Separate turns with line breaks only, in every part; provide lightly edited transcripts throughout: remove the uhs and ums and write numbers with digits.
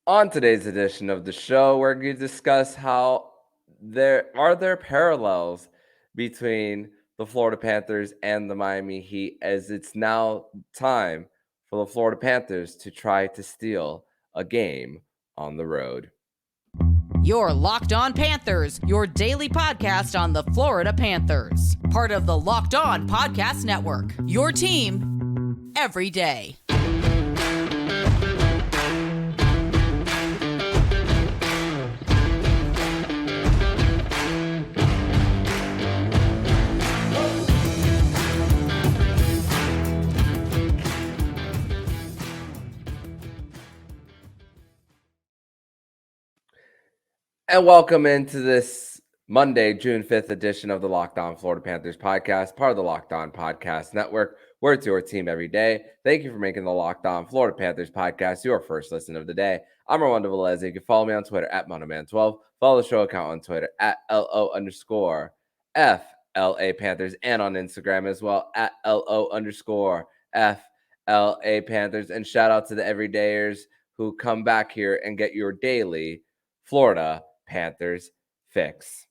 On today's edition of the show, we're going to discuss how there parallels between the Florida Panthers and the Miami Heat, as it's now time for the Florida Panthers to try to steal a game on the road.
You're Locked On Panthers, your daily podcast on the Florida Panthers. Part of the Locked On Podcast Network, your team every day.
And welcome into this Monday, June 5th edition of the Locked On Florida Panthers podcast, part of the Locked On Podcast Network. We're to your team every day. Thank you for making the Locked On Florida Panthers podcast your first listen of the day. I'm Armando Velez. You can follow me on Twitter at MondoMan12. Follow the show account on Twitter at LO_FLA Panthers and on Instagram as well at LO_FLA Panthers. And shout out to the everydayers who come back here and get your daily Florida Panthers fix.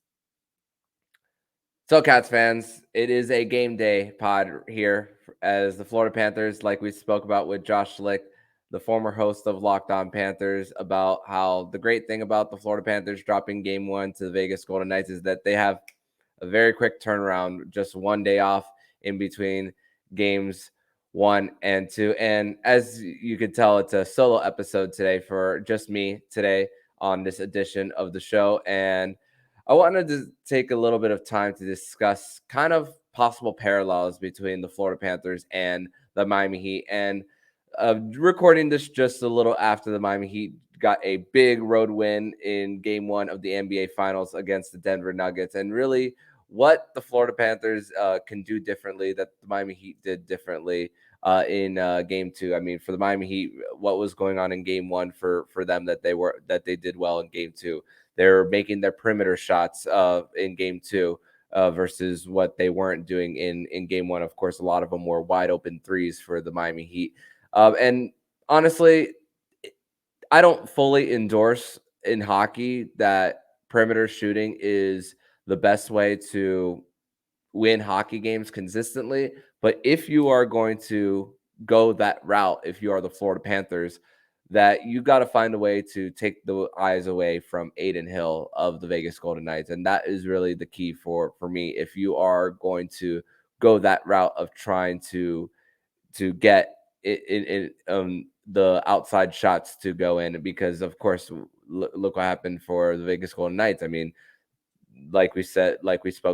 So, Cats fans, it is a game day pod here as the Florida Panthers, like we spoke about with Josh Schlick, the former host of Locked On Panthers, about how the great thing about the Florida Panthers dropping game one to the Vegas Golden Knights is that they have a very quick turnaround, just one day off in between games 1 and 2. And as you could tell, it's a solo episode today for just me today on this edition of the show. And I wanted to take a little bit of time to discuss kind of possible parallels between the Florida Panthers and the Miami Heat. And recording this just a little after the Miami Heat got a big road win in game 1 of the NBA Finals against the Denver Nuggets. And really what the Florida Panthers can do differently that the Miami Heat did differently in game 2. I mean, for the Miami Heat, what was going on in game 1 for them that they did well in game 2? They're making their perimeter shots in game 2 versus what they weren't doing in game 1. Of course, a lot of them were wide open threes for the Miami Heat. And honestly, I don't fully endorse in hockey that perimeter shooting is the best way to win hockey games consistently. But if you are going to go that route, if you are the Florida Panthers, that you got to find a way to take the eyes away from Aiden Hill of the Vegas Golden Knights. And that is really the key for me. If you are going to go that route of trying to get the outside shots to go in, because of course, look what happened for the Vegas Golden Knights. I mean, like we spoke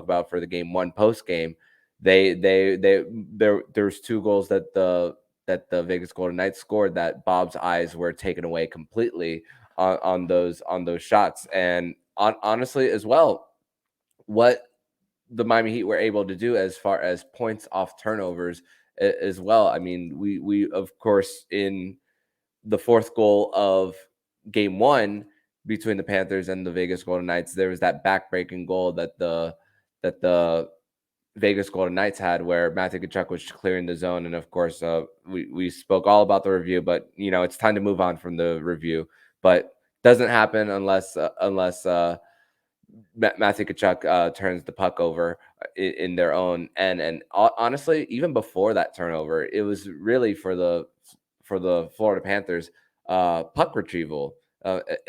about for the game 1 post game, there's 2 goals that the Vegas Golden Knights scored that Bob's eyes were taken away completely on those shots. And honestly as well, what the Miami Heat were able to do as far as points off turnovers as well. I mean, we of course, in the 4th goal of game 1 between the Panthers and the Vegas Golden Knights, there was that backbreaking goal that the Vegas Golden Knights had, where Matthew Tkachuk was clearing the zone. And of course, we spoke all about the review, but it's time to move on from the review. But doesn't happen unless Matthew Tkachuk turns the puck over in their own end. And honestly, even before that turnover, it was really for the Florida Panthers puck retrieval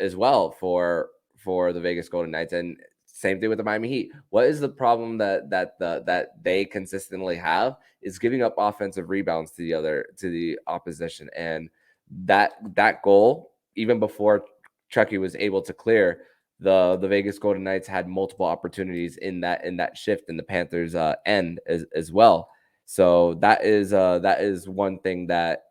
as well for the Vegas Golden Knights. And same thing with the Miami Heat. What is the problem that they consistently have is giving up offensive rebounds to the opposition. And that goal, even before Chucky was able to clear, the Vegas Golden Knights had multiple opportunities in that shift in the Panthers end as well. So that is one thing that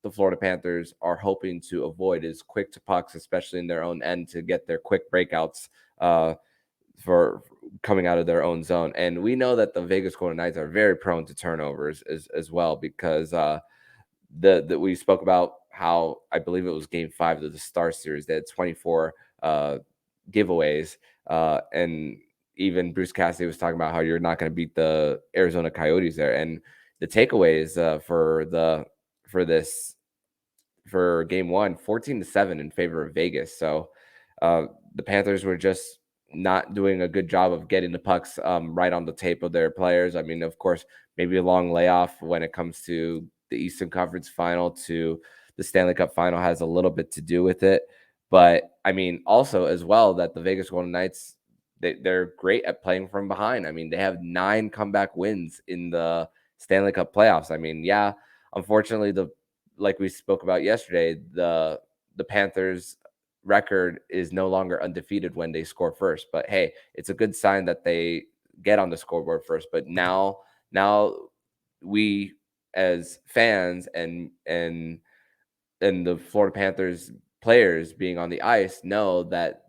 the Florida Panthers are hoping to avoid, is quick to pucks, especially in their own end, to get their quick breakouts for coming out of their own zone. And we know that the Vegas Golden Knights are very prone to turnovers as well, because we spoke about how, I believe it was game 5 of the Star Series, they had 24 giveaways, and even Bruce Cassidy was talking about how you're not going to beat the Arizona Coyotes there. And the takeaways for for game one, 14-7 in favor of Vegas. So the Panthers were just not doing a good job of getting the pucks right on the tape of their players. I mean, of course, maybe a long layoff when it comes to the Eastern Conference Final to the Stanley Cup Final has a little bit to do with it. But I mean, also as well that the Vegas Golden Knights, they're great at playing from behind. I mean, they have 9 comeback wins in the Stanley Cup playoffs. I mean, yeah, unfortunately, like we spoke about yesterday, the Panthers record is no longer undefeated when they score first. But hey, it's a good sign that they get on the scoreboard first. But now we as fans and the Florida Panthers players being on the ice know that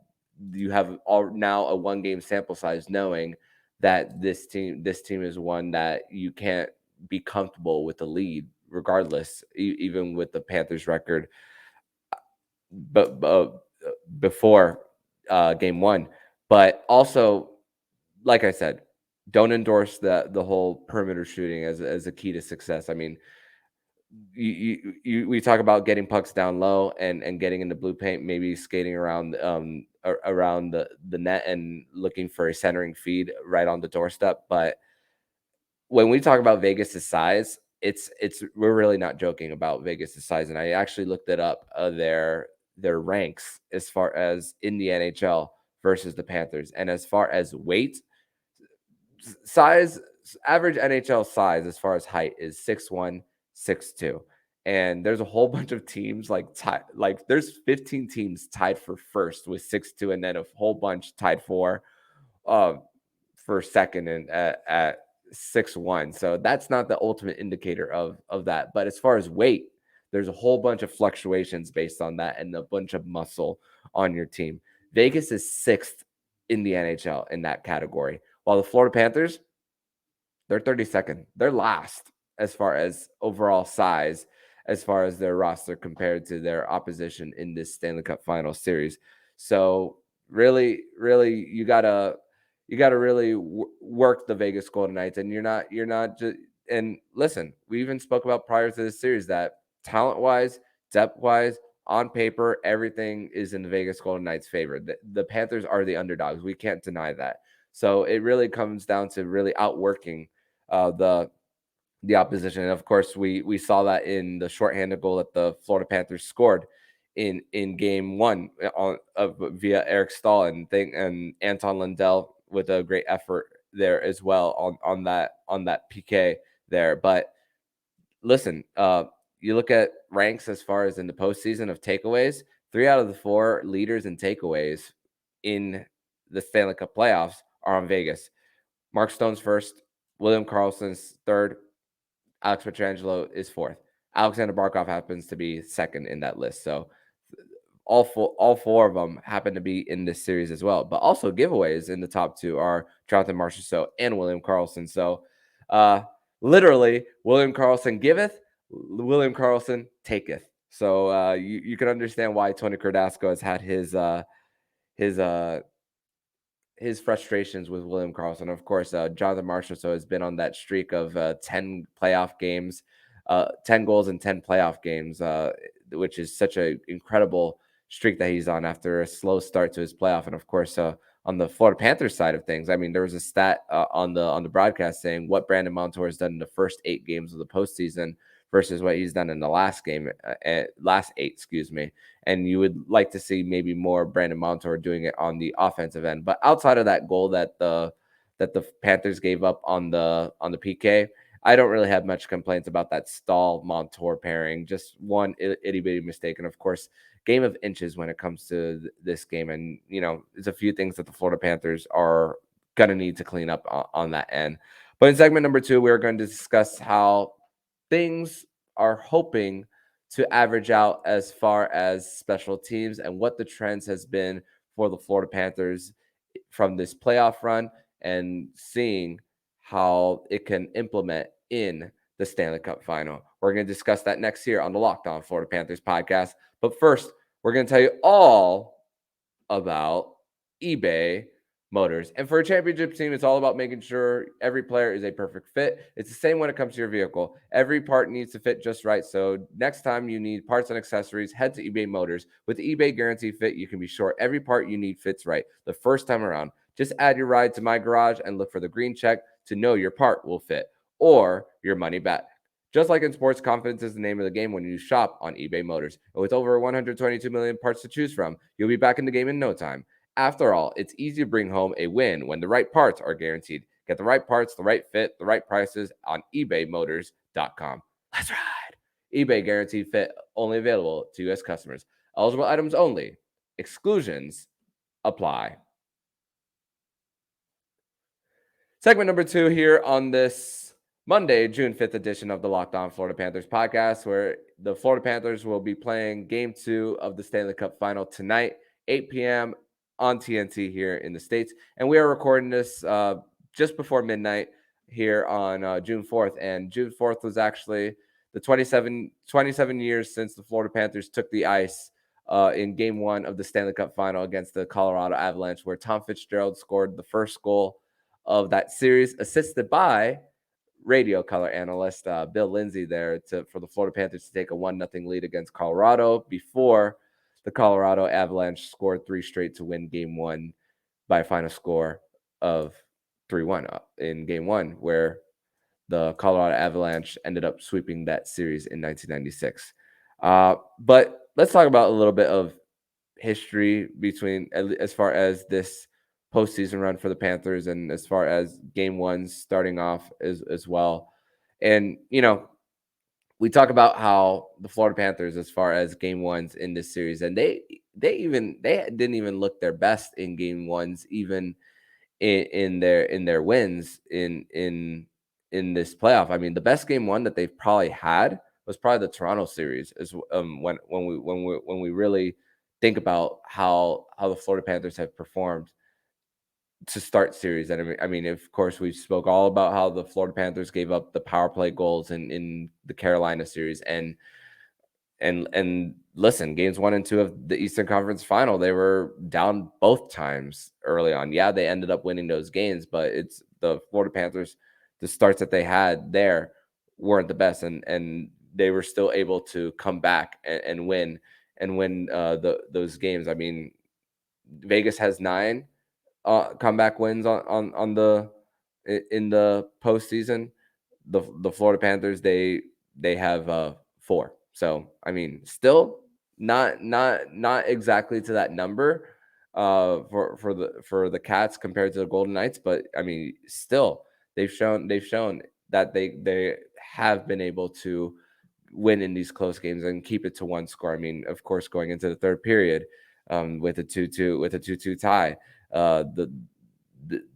you have now a 1-game sample size, knowing that this team is one that you can't be comfortable with the lead regardless, even with the Panthers record. But before game one, but also, like I said, don't endorse the whole perimeter shooting as a key to success. I mean, we talk about getting pucks down low and getting in the blue paint, maybe skating around around the net and looking for a centering feed right on the doorstep. But when we talk about Vegas' size, we're really not joking about Vegas' size. And I actually looked it up, their ranks as far as in the NHL versus the Panthers. And as far as weight, size, average NHL size as far as height is 6'1", 6'2". And there's a whole bunch of teams like there's 15 teams tied for first with 6'2", and then a whole bunch tied for second and at 6'1". So that's not the ultimate indicator of that. But as far as weight, there's a whole bunch of fluctuations based on that and a bunch of muscle on your team. Vegas is 6th in the NHL in that category, while the Florida Panthers, they're 32nd. They're last as far as overall size, as far as their roster compared to their opposition in this Stanley Cup Final series. So really, you gotta really work the Vegas Golden Knights, and you're not just. And listen, we even spoke about prior to this series that talent wise, depth wise, on paper, everything is in the Vegas Golden Knights' favor. The Panthers are the underdogs. We can't deny that. So it really comes down to really outworking the opposition. And of course, we saw that in the shorthanded goal that the Florida Panthers scored in game one via Eric Stahl and Anton Lundell with a great effort there as well on that PK there. But listen, you look at ranks as far as in the postseason of takeaways, 3 out of the 4 leaders in takeaways in the Stanley Cup playoffs are on Vegas. Mark Stone's first, William Karlsson's third, Alex Pietrangelo is fourth. Alexander Barkov happens to be second in that list. So all four of them happen to be in this series as well. But also giveaways in the top 2 are Jonathan Marchessault and William Karlsson. So literally, William Karlsson giveth, William Karlsson taketh. So you can understand why Tony Cardasco has had his frustrations with William Karlsson. Of course, Jonathan Marchessault has been on that streak of 10 playoff games, 10 goals in 10 playoff games, which is such an incredible streak that he's on after a slow start to his playoff. And of course, on the Florida Panthers side of things, I mean, there was a stat on the broadcast saying what Brandon Montour has done in the first 8 games of the postseason versus what he's done in the last 8, excuse me. And you would like to see maybe more Brandon Montour doing it on the offensive end. But outside of that goal that the Panthers gave up on the PK, I don't really have much complaints about that Stahl Montour pairing. Just one itty bitty mistake, and of course, game of inches when it comes to this game. And there's a few things that the Florida Panthers are gonna need to clean up on that end. But in segment number 2, we're going to discuss how things are hoping to average out as far as special teams and what the trends has been for the Florida Panthers from this playoff run, and seeing how it can implement in the Stanley Cup Final. We're going to discuss that next year on the Locked On Florida Panthers podcast. But first, we're going to tell you all about eBay Motors. And for a championship team, it's all about making sure every player is a perfect fit. It's the same when it comes to your vehicle. Every part needs to fit just right. So next time you need parts and accessories, head to eBay Motors. With the eBay Guaranteed Fit, you can be sure every part you need fits right the first time around. Just add your ride to My Garage and look for the green check to know your part will fit or your money back. Just like in sports, confidence is the name of the game when you shop on eBay Motors. And with over 122 million parts to choose from, you'll be back in the game in no time. After all, it's easy to bring home a win when the right parts are guaranteed. Get the right parts, the right fit, the right prices on ebaymotors.com. Let's ride. eBay Guaranteed Fit, only available to U.S. customers. Eligible items only. Exclusions apply. Segment number 2 here on this Monday, June 5th edition of the Locked On Florida Panthers podcast, where the Florida Panthers will be playing Game 2 of the Stanley Cup Final tonight, 8 p.m. on TNT here in the States. And we are recording this just before midnight here on June 4th. And June 4th was actually the 27 years since the Florida Panthers took the ice in Game 1 of the Stanley Cup Final against the Colorado Avalanche, where Tom Fitzgerald scored the first goal of that series, assisted by radio color analyst Bill Lindsay there for the Florida Panthers to take a 1-0 lead against Colorado before the Colorado Avalanche scored 3 straight to win Game 1 by a final score of 3-1 in Game 1, where the Colorado Avalanche ended up sweeping that series in 1996. But let's talk about a little bit of history between, as far as this postseason run for the Panthers and as far as Game 1 starting off as well. And, we talk about how the Florida Panthers, as far as Game 1s in this series, and they didn't even look their best in Game 1s, even in their wins in this playoff. I mean, the best Game 1 that they've probably had was probably the Toronto series, when we really think about how the Florida Panthers have performed to start series. And I mean, of course, we spoke all about how the Florida Panthers gave up the power play goals in the Carolina series, and listen, Games 1 and 2 of the Eastern Conference Final, they were down both times early on. Yeah, they ended up winning those games, but it's the Florida Panthers, the starts that they had there weren't the best, and they were still able to come back and win those games. I mean, Vegas has 9 comeback wins in the postseason. The Florida Panthers, they have 4. So I mean, still not exactly to that number for the Cats compared to the Golden Knights, but I mean, still they've shown that they have been able to win in these close games and keep it to 1 score. I mean, of course, going into the third period with a 2-2 tie.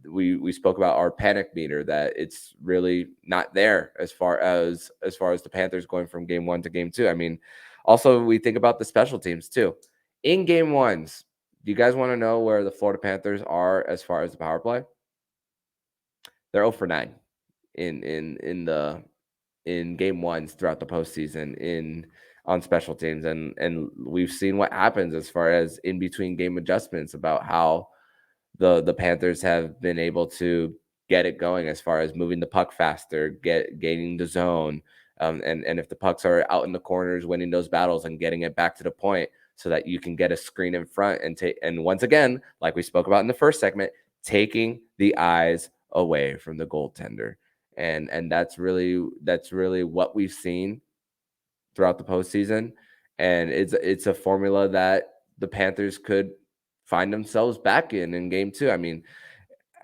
We spoke about our panic meter, that it's really not there as far as the Panthers going from Game 1 to Game 2. I mean, also we think about the special teams too. In Game 1s, do you guys want to know where the Florida Panthers are as far as the power play? They're 0 for 9 in Game 1s throughout the postseason on special teams, and we've seen what happens as far as in between game adjustments, about how the Panthers have been able to get it going as far as moving the puck faster, gaining the zone, and if the pucks are out in the corners, winning those battles and getting it back to the point so that you can get a screen in front and once again, like we spoke about in the first segment, taking the eyes away from the goaltender. And that's really what we've seen throughout the postseason. And it's a formula that the Panthers could find themselves back in Game 2. I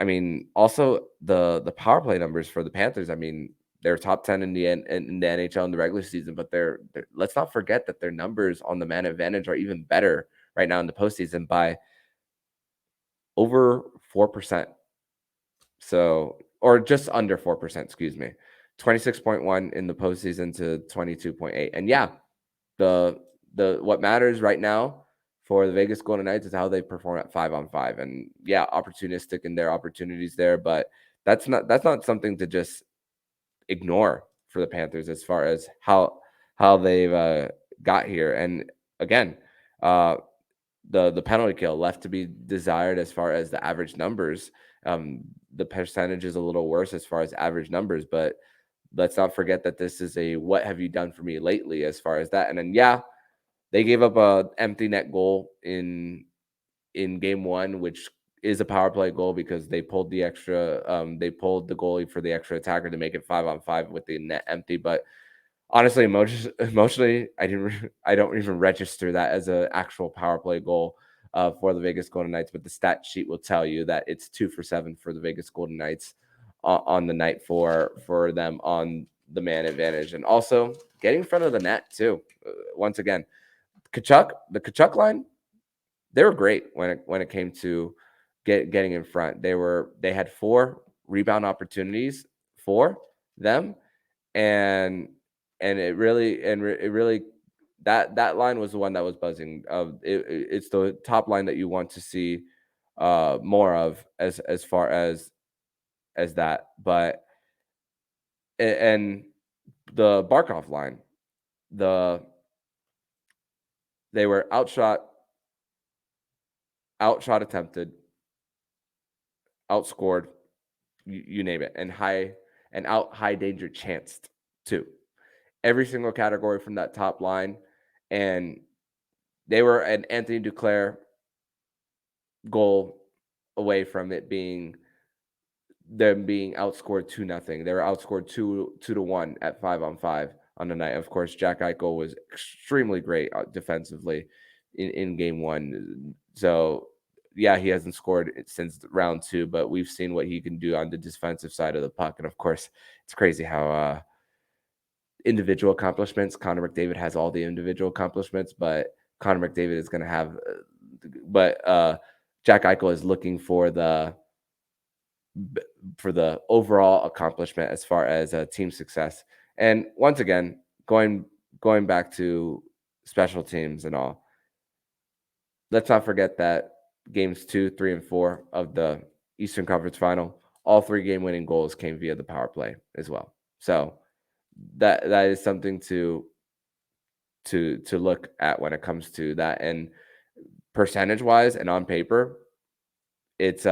mean, also the power play numbers for the Panthers. I mean, they're top 10 in the NHL in the regular season, but they're let's not forget that their numbers on the man advantage are even better right now in the postseason by over 4%. So, or just under 4%, excuse me. 26.1 in the postseason to 22.8. And yeah, the what matters right now for the Vegas Golden Knights is how they perform at 5-on-5. And yeah, opportunistic in their opportunities there, but that's not something to just ignore for the Panthers as far as how they've got here. And again, the penalty kill left to be desired as far as the average numbers. The percentage is a little worse as far as average numbers, but let's not forget that this is a what have you done for me lately as far as that. And then they gave up a empty net goal in game one, which is a power play goal because they pulled the extra they pulled the goalie for the extra attacker to make it 5-on-5 with the net empty. But honestly, emotionally, I don't even register that as an actual power play goal for the Vegas Golden Knights. But the stat sheet will tell you that it's 2 for 7 for the Vegas Golden Knights on the night for them on the man advantage, and also getting in front of the net too. Once again, the Kachuk line, they were great when it came to getting in front. They had 4 rebound opportunities for them, and it really that line was the one that was buzzing. It's the top line that you want to see more of as far as that. But and the Barkov line, they were outshot attempted, outscored, you name it, and high danger chanced too. Every single category from that top line, and they were an Anthony Duclair goal away from it being them being outscored 2-0. They were outscored 2-1 at 5-on-5 on the night. Of course, Jack Eichel was extremely great defensively in game one. So yeah, he hasn't scored since round 2, but we've seen what he can do on the defensive side of the puck. And of course, it's crazy how individual accomplishments. Connor McDavid has all the individual accomplishments, but Connor McDavid is going to have, Jack Eichel is looking for the overall accomplishment as far as team success. And once again, going back to special teams and all, let's not forget that games 2, 3, and 4 of the Eastern Conference Final, all 3 game-winning goals came via the power play as well. So that is something to look at when it comes to that. And percentage-wise and on paper, it's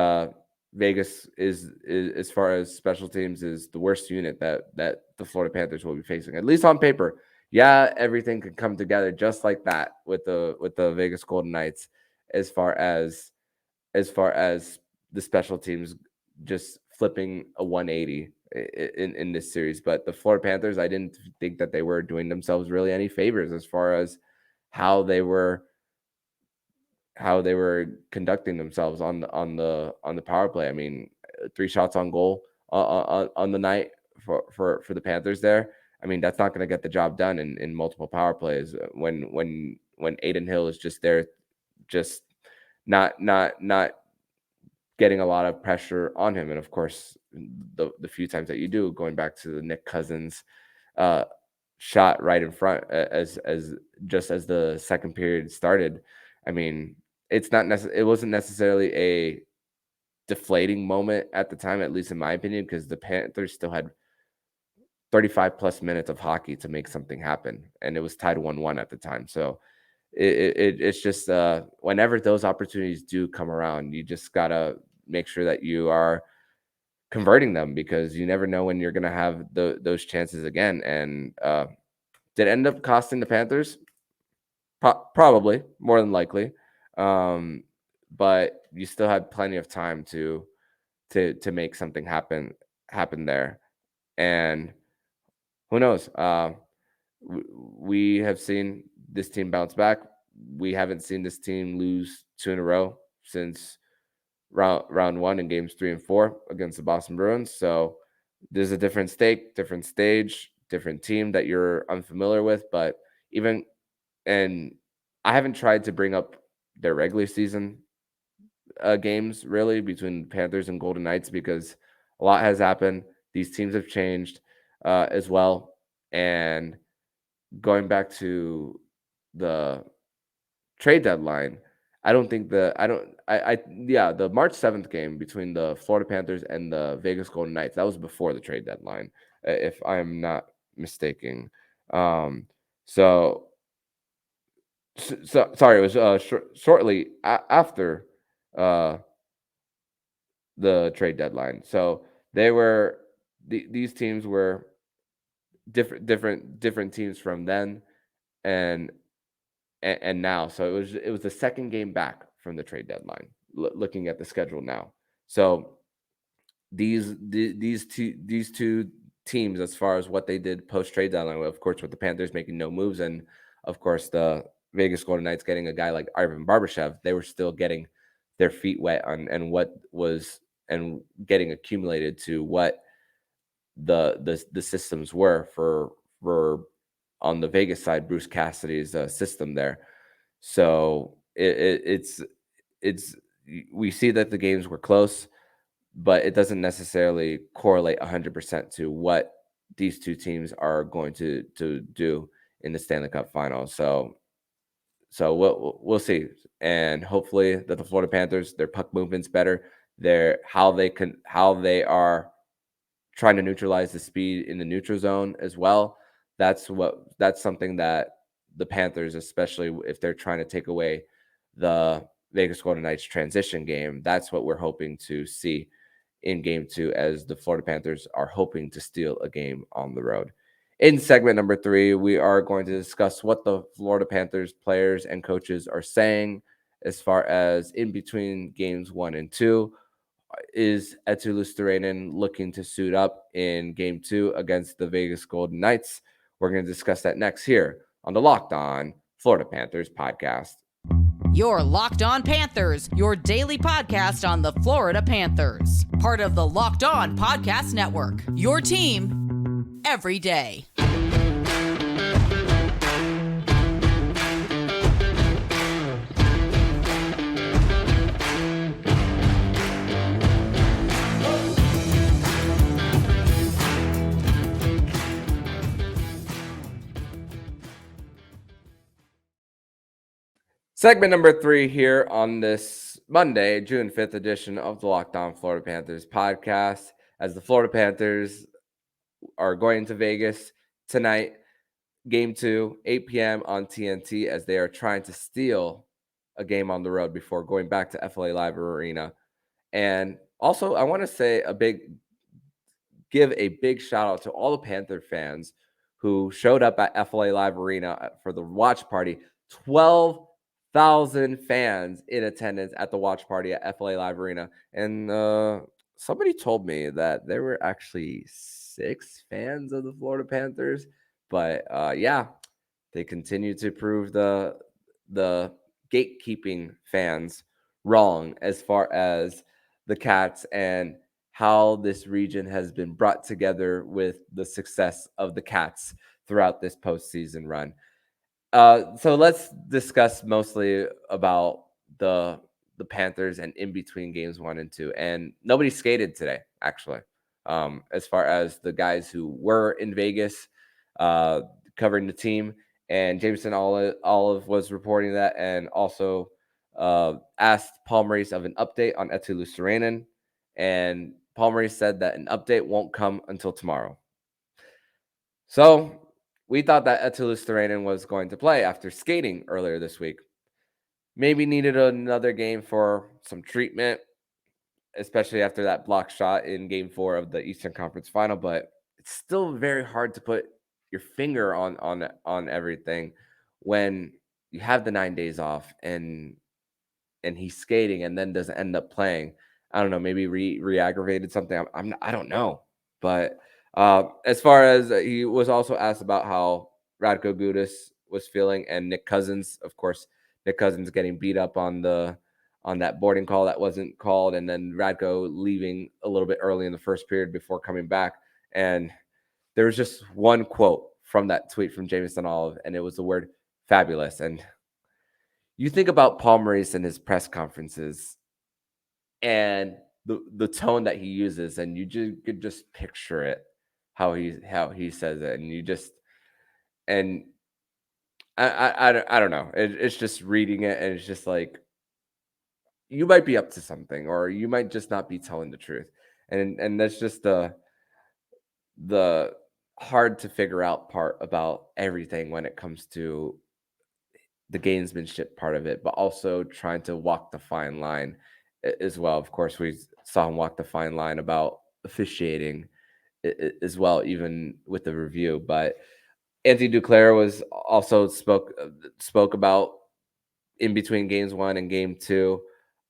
Vegas is as far as special teams is the worst unit that the Florida Panthers will be facing, at least on paper. Yeah, everything could come together just like that with the Vegas Golden Knights as far as the special teams just flipping a 180 in this series. But the Florida Panthers, I didn't think that they were doing themselves really any favors as far as how they were conducting themselves on the power play. I mean, 3 shots on goal on the night for the Panthers there. I mean, that's not going to get the job done in multiple power plays when Adin Hill is just there, just not getting a lot of pressure on him. And of course, the few times that you do, going back to the Nick Cousins shot right in front as the second period started. I mean, it wasn't necessarily a deflating moment at the time, at least in my opinion, because the Panthers still had 35 plus minutes of hockey to make something happen, and it was tied 1-1 at the time. So it's just whenever those opportunities do come around, you just gotta make sure that you are converting them, because you never know when you're gonna have those chances again. And did it end up costing the Panthers? Probably, more than likely. But you still had plenty of time to make something happen there. And who knows? We have seen this team bounce back. We haven't seen this team lose 2 in a row since round 1 in games 3 and 4 against the Boston Bruins. So there's a different stake, different stage, different team that you're unfamiliar with. But and I haven't tried to bring up their regular season games really between Panthers and Golden Knights, because a lot has happened. These teams have changed as well. And going back to the trade deadline, the March 7th game between the Florida Panthers and the Vegas Golden Knights, that was before the trade deadline, if I'm not mistaken. So Sorry, it was shortly after uh, the trade deadline. So they were these teams were different teams from then and and now. So it was the second game back from the trade deadline. Looking at the schedule now, so these two teams, as far as what they did post trade deadline, of course, with the Panthers making no moves, and of course the Vegas Golden Knights getting a guy like Ivan Barbashev, they were still getting their feet wet on and what was and getting accumulated to what the systems were for on the Vegas side, Bruce Cassidy's system there. So it's we see that the games were close, but it doesn't necessarily correlate 100% to what these two teams are going to do in the Stanley Cup Final. So we'll see, and hopefully that the Florida Panthers, their puck movement's better, their how they are trying to neutralize the speed in the neutral zone as well. That's something that the Panthers, especially if they're trying to take away the Vegas Golden Knights transition game, that's what we're hoping to see in game 2, as the Florida Panthers are hoping to steal a game on the road. In segment number 3, we are going to discuss what the Florida Panthers players and coaches are saying as far as in between games 1 and 2. Is Etu Luostarinen looking to suit up in game 2 against the Vegas Golden Knights? We're going to discuss that next here on the Locked On Florida Panthers podcast.
Your Locked On Panthers, your daily podcast on the Florida Panthers. Part of the Locked On Podcast Network. Your team every day.
Segment number 3 here on this Monday, June 5th edition of the Locked On Florida Panthers podcast, as the Florida Panthers are going to Vegas tonight, game 2, 8 p.m. on TNT, as they are trying to steal a game on the road before going back to FLA Live Arena. And also, I want to give a big shout out to all the Panther fans who showed up at FLA Live Arena for the watch party. 12,000 fans in attendance at the watch party at FLA Live Arena. And somebody told me that there were actually 6 fans of the Florida Panthers. But yeah, they continue to prove the gatekeeping fans wrong as far as the Cats and how this region has been brought together with the success of the Cats throughout this postseason run. So let's discuss mostly about the Panthers and in between games 1 and 2. And nobody skated today, actually. As far as the guys who were in Vegas covering the team, and Jameson Olive was reporting that, and also asked Paul Maurice of an update on Etu Luostarinen, and Paul Maurice said that an update won't come until tomorrow. So we thought that Etu Luostarinen was going to play after skating earlier this week. Maybe needed another game for some treatment, especially after that block shot in game 4 of the Eastern Conference Final. But it's still very hard to put your finger on everything when you have the 9 days off and he's skating and then doesn't end up playing. I don't know, maybe re-aggravated something. I don't know. But as far as he was also asked about how Radko Gudas was feeling, and Nick Cousins, of course, Nick Cousins getting beat up on that boarding call that wasn't called, and then Radko leaving a little bit early in the first period before coming back. And there was just one quote from that tweet from Jameson Olive, and it was the word fabulous. And you think about Paul Maurice and his press conferences and the tone that he uses, and you could just picture it, how he says it, and you just, and I don't know. It's just reading it, and it's just like, you might be up to something, or you might just not be telling the truth, and that's just the hard to figure out part about everything when it comes to the gamesmanship part of it, but also trying to walk the fine line as well. Of course, we saw him walk the fine line about officiating as well, even with the review. But Anthony Duclair was also spoke about in between games 1 and game 2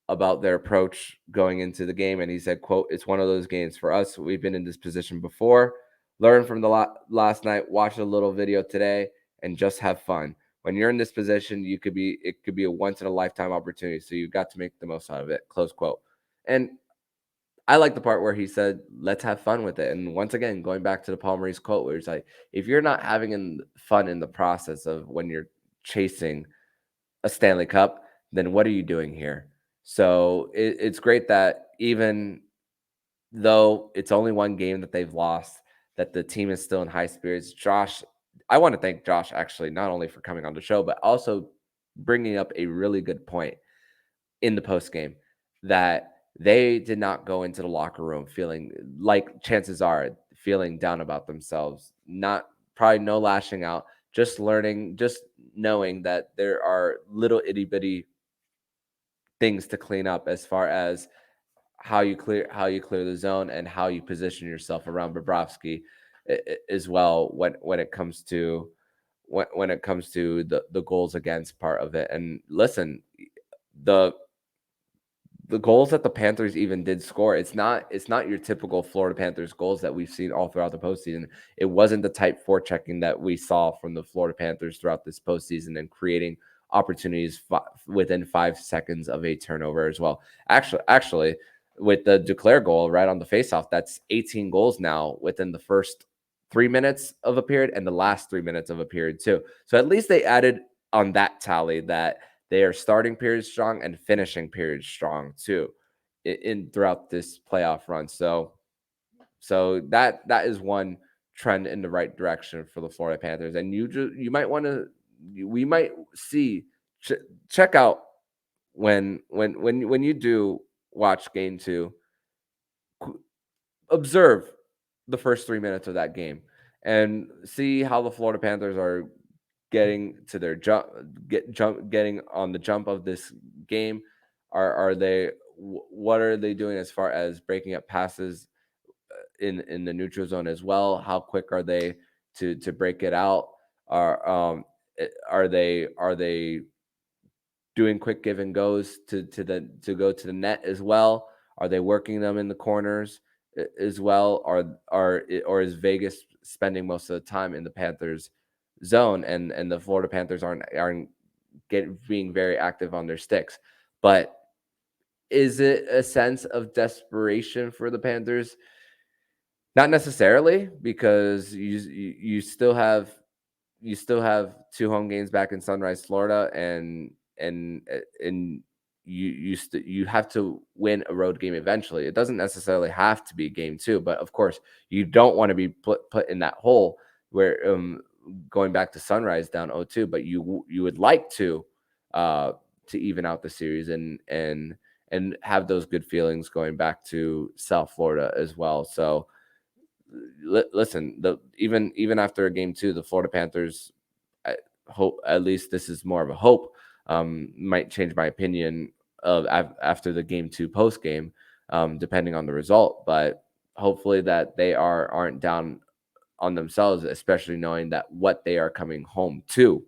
about their approach going into the game, and he said, quote, "It's one of those games for us. We've been in this position before. Learn from the last night, watch a little video today, and just have fun. When you're in this position, it could be a once in a lifetime opportunity, so you've got to make the most out of it," close quote. And I like the part where he said, "Let's have fun with it." And once again, going back to the Paul Maurice quote, where he's like, "If you're not having fun in the process of when you're chasing a Stanley Cup, then what are you doing here?" So it's great that even though it's only one game that they've lost, that the team is still in high spirits. Josh, I want to thank Josh actually, not only for coming on the show, but also bringing up a really good point in the post game that they did not go into the locker room feeling like, chances are, feeling down about themselves. Not probably no lashing out, just learning, just knowing that there are little itty bitty things to clean up as far as how you clear the zone and how you position yourself around Bobrovsky as well when it comes to when it comes to the goals against part of it. And listen, the goals that the Panthers even did score, it's not your typical Florida Panthers goals that we've seen all throughout the postseason. It wasn't the type forechecking that we saw from the Florida Panthers throughout this postseason and creating opportunities within 5 seconds of a turnover as well. Actually, with the Duclair goal right on the faceoff, that's 18 goals now within the first 3 minutes of a period and the last 3 minutes of a period too. So at least they added on that tally that they are starting periods strong and finishing periods strong too in throughout this playoff run. So that is one trend in the right direction for the Florida Panthers. And you might want to we might see check out when you do watch game 2, observe the first 3 minutes of that game and see how the Florida Panthers are getting to their getting on the jump of this game. Are they what are they doing as far as breaking up passes in the neutral zone as well? How quick are they to break it out? Are they doing quick give and goes to go to the net as well? Are they working them in the corners as well? Or is Vegas spending most of the time in the Panthers zone, and the Florida Panthers aren't being very active on their sticks? But is it a sense of desperation for the Panthers? Not necessarily, because you still have 2 home games back in Sunrise, Florida, and you have to win a road game eventually. It doesn't necessarily have to be game 2, but of course you don't want to be put in that hole where going back to Sunrise down 0-2, but you would like to even out the series and have those good feelings going back to South Florida as well. So listen, even after game 2, the Florida Panthers, I hope, at least this is more of a hope, might change my opinion of after the game 2 post game, depending on the result. But hopefully that they aren't down on themselves, especially knowing that what they are coming home to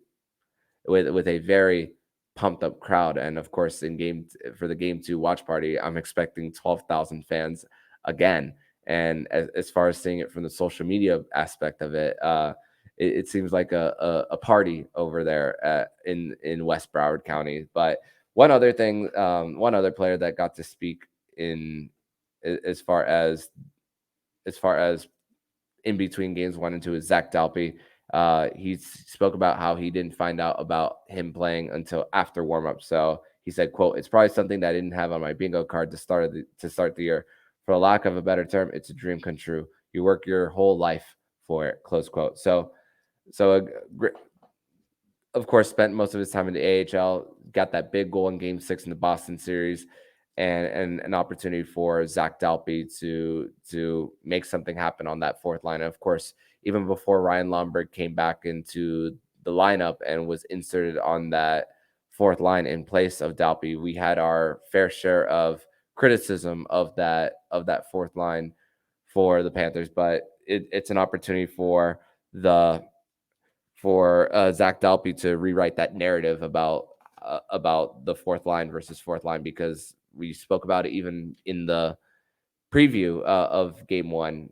with a very pumped up crowd. And of course, for the game 2 watch party, I'm expecting 12,000 fans again. And as far as seeing it from the social media aspect of it, it seems like a party over there in West Broward County. But one other thing, one other player that got to speak in as far as in between games 1 and 2 is Zach Dalpe. He spoke about how he didn't find out about him playing until after warmup. So he said, quote, "It's probably something that I didn't have on my bingo card to start the year. For lack of a better term, it's a dream come true. You work your whole life for it," close quote. So of course, spent most of his time in the AHL, got that big goal in game 6 in the Boston series, and an opportunity for Zach Dalpe to make something happen on that fourth line. And of course, even before Ryan Lomberg came back into lineup and was inserted on that fourth line in place of Dalpe. We had our fair share of criticism of that fourth line for the Panthers, but it's an opportunity for Zach Dalpe to rewrite that narrative about the fourth line versus fourth line, because we spoke about it even in the preview of Game 1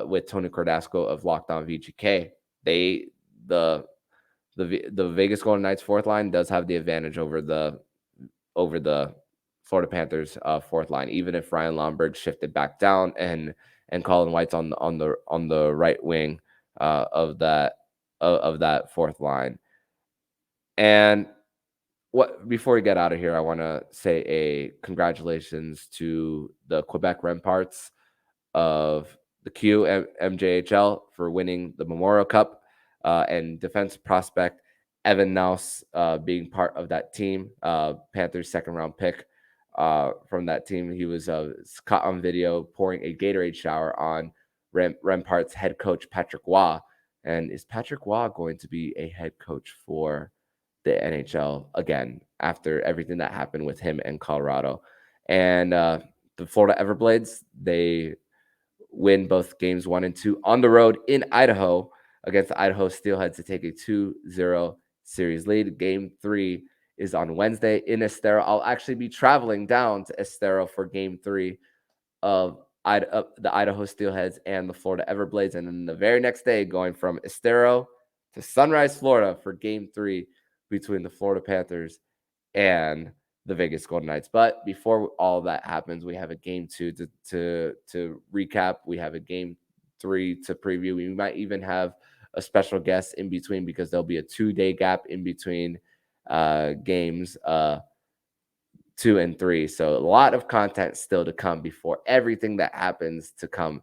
with Tony Cordasco of Locked On VGK. The Vegas Golden Knights fourth line does have the advantage over the Florida Panthers fourth line, even if Ryan Lomberg shifted back down and Colin White's on the right wing of that fourth line. And before we get out of here, I want to say a congratulations to the Quebec Remparts of the QMJHL for winning the Memorial Cup, and defensive prospect Evan Naus being part of that team, Panthers second round pick from that team. He was caught on video pouring a Gatorade shower on Remparts head coach Patrick Waugh. And is Patrick Waugh going to be a head coach for the NHL again after everything that happened with him and Colorado? And the Florida Everblades, they win both games 1 and 2 on the road in Idaho against the Idaho Steelheads to take a 2-0 series lead. Game 3 is on Wednesday in Estero. I'll actually be traveling down to Estero for Game 3 of the Idaho Steelheads and the Florida Everblades, and then the very next day going from Estero to Sunrise, Florida for Game 3 between the Florida Panthers and the Vegas Golden Knights. But before all that happens, we have a Game 2 to recap. We have a Game 3 to preview. We might even have a special guest in between, because there'll be a 2-day gap in between games 2 and 3. So a lot of content still to come before everything that happens to come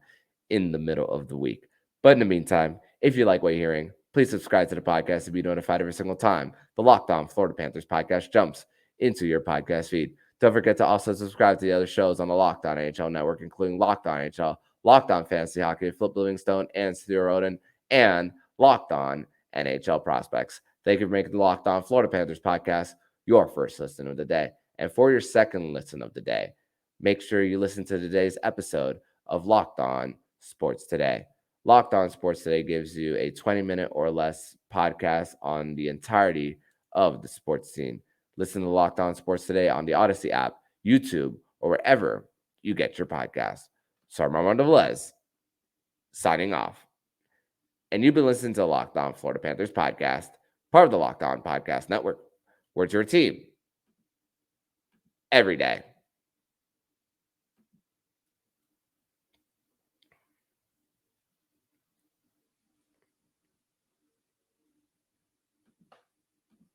in the middle of the week. But in the meantime, if you like what you're hearing, please subscribe to the podcast to be notified every single time the Locked On Florida Panthers podcast jumps into your podcast feed. Don't forget to also subscribe to the other shows on the Locked On NHL network, including Locked On NHL, Locked On Fantasy Hockey, Flip Livingstone and Stuart Roden, and Locked On NHL Prospects. Thank you for making the Locked On Florida Panthers podcast your first listen of the day. And for your second listen of the day, make sure you listen to today's episode of Locked On Sports Today. Locked On Sports Today gives you a 20-minute or less podcast on the entirety of the sports scene. Listen to Locked On Sports Today on the Odyssey app, YouTube, or wherever you get your podcasts. So I'm Armando Velez, signing off. And you've been listening to the Locked On Florida Panthers podcast, part of the Locked On Podcast Network, where it's your team every day.